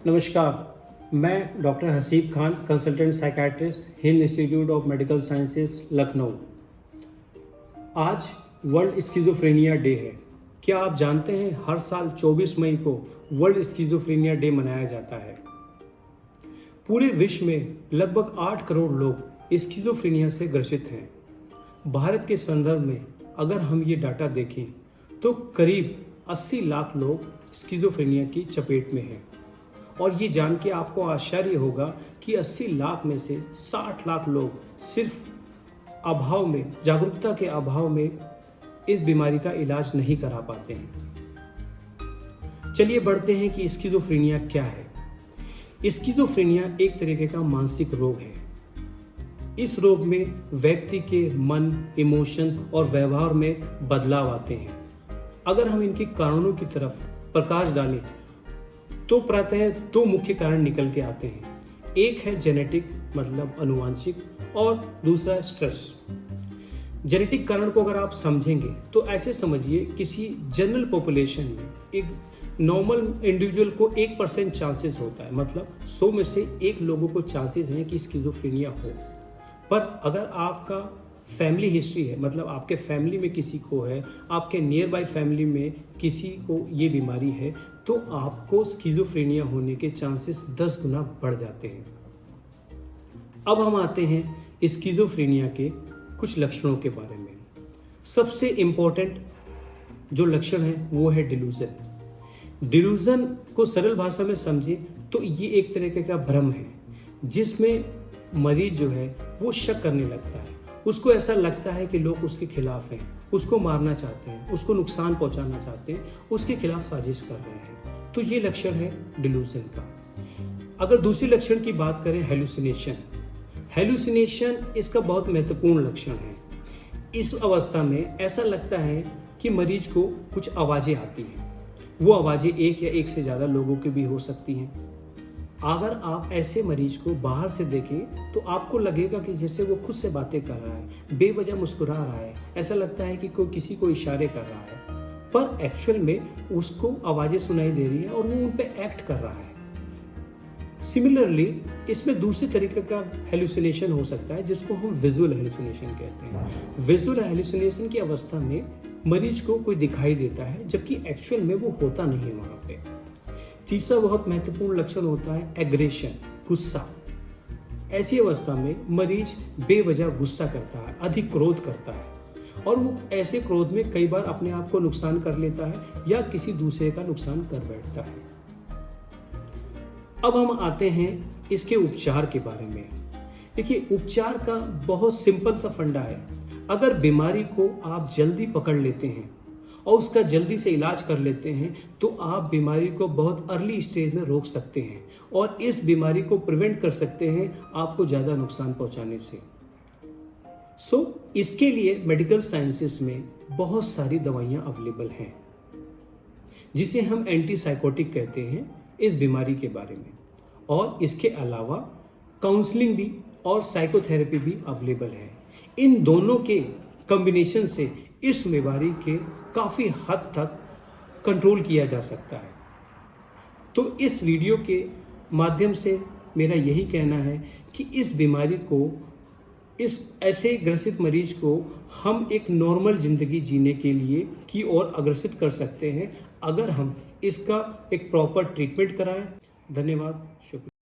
नमस्कार, मैं doctor Haseeb Khan, consultant psychiatrist, Hind institute of medical sciences, Lucknow. आज वर्ल्ड स्किज़ोफ्रेनिया डे है। क्या आप जानते हैं हर साल 24 मई को वर्ल्ड स्किज़ोफ्रेनिया डे मनाया जाता है। पूरे विश्व में लगभग 8 करोड़ लोग स्किज़ोफ्रेनिया से ग्रसित हैं। भारत के संदर्भ में अगर हम ये डाटा देखें तो करीब 80 लाख लोग स्किज़ोफ्रेनिया की चपेट में हैं। और ये जान के आपको आश्चर्य होगा कि 80 लाख में से 60 लाख लोग सिर्फ जागरूकता के अभाव में इस बीमारी का इलाज नहीं करा पाते हैं। चलिए बढ़ते हैं कि स्किज़ोफ्रेनिया क्या है। स्किज़ोफ्रेनिया एक तरीके का मानसिक रोग है। इस रोग में व्यक्ति के मन, इमोशन और व्यवहार में बदलाव आते हैं। अगर हम इनके कारणों की तरफ प्रकाश डालें तो प्रायः 2 मुख्य कारण निकल के आते हैं। एक है जेनेटिक मतलब आनुवंशिक और दूसरा स्ट्रेस। जेनेटिक कारण को अगर आप समझेंगे तो ऐसे समझिए किसी जनरल पॉपुलेशन में एक नॉर्मल इंडिविजुअल को 1% चांसेस होता है, मतलब 100 में से 1 लोगों को चांसेस हैं कि स्किज़ोफ्रेनिया हो। पर अगर आपका फैमिली हिस्ट्री है, मतलब आपके फैमिली में किसी को है, आपके नियर बाय फैमिली में किसी को ये बीमारी है, तो आपको स्किज़ोफ्रेनिया होने के चांसेस 10 गुना बढ़ जाते हैं। अब हम आते हैं स्किज़ोफ्रेनिया के कुछ लक्षणों के बारे में। सबसे इम्पोर्टेंट जो लक्षण है वो है डिल्यूजन। डिल्यूजन को सरल भाषा में समझे तो ये एक तरीके का भ्रम है जिसमें मरीज जो है वो शक करने लगता है। उसको ऐसा लगता है कि लोग उसके खिलाफ हैं, उसको मारना चाहते हैं, उसको नुकसान पहुंचाना चाहते हैं, उसके खिलाफ साजिश कर रहे हैं। तो ये लक्षण है डिल्यूजन का। अगर दूसरी लक्षण की बात करें हेलुसिनेशन इसका बहुत महत्वपूर्ण लक्षण है। इस अवस्था में ऐसा लगता है कि मरीज को कुछ आवाजें आती हैं। वो आवाजें एक या एक से ज्यादा लोगों की भी हो सकती हैं। अगर आप ऐसे मरीज को बाहर से देखें तो आपको लगेगा कि जैसे वो खुद से बातें कर रहा है, बेवजह मुस्कुरा रहा है, ऐसा लगता है कि कोई किसी को इशारे कर रहा है, पर एक्चुअल में उसको आवाजें सुनाई दे रही है और वो उन पे एक्ट कर रहा है। सिमिलरली इसमें दूसरे तरीके का हेलुसिनेशन हो सकता है जिसको हम विजुअल हेलुसिनेशन कहते हैं। विजुअल हेलुसिनेशन की अवस्था में मरीज को कोई दिखाई देता है जबकि एक्चुअल में वो होता नहीं है वहां पे। तीसरा बहुत महत्वपूर्ण लक्षण होता है एग्रेशन, गुस्सा। ऐसी अवस्था में मरीज बेवजह गुस्सा करता है, अधिक क्रोध करता है और वो ऐसे क्रोध में कई बार अपने आप को नुकसान कर लेता है या किसी दूसरे का नुकसान कर बैठता है। अब हम आते हैं इसके उपचार के बारे में। देखिए, उपचार का बहुत सिंपल सा फंडा है। अगर बीमारी को आप जल्दी पकड़ लेते हैं और उसका जल्दी से इलाज कर लेते हैं तो आप बीमारी को बहुत अर्ली स्टेज में रोक सकते हैं और इस बीमारी को प्रिवेंट कर सकते हैं आपको ज़्यादा नुकसान पहुंचाने से। इसके लिए मेडिकल साइंसेस में बहुत सारी दवाइयां अवेलेबल हैं जिसे हम एंटीसाइकोटिक कहते हैं इस बीमारी के बारे में। और इसके अलावा काउंसलिंग भी और साइकोथेरेपी भी अवेलेबल है। इन दोनों के कॉम्बिनेशन से इस बीमारी के काफ़ी हद तक कंट्रोल किया जा सकता है। तो इस वीडियो के माध्यम से मेरा यही कहना है कि इस बीमारी को, इस ऐसे ग्रसित मरीज को हम एक नॉर्मल जिंदगी जीने के लिए की ओर अग्रसित कर सकते हैं अगर हम इसका एक प्रॉपर ट्रीटमेंट कराएं। धन्यवाद, शुक्रिया।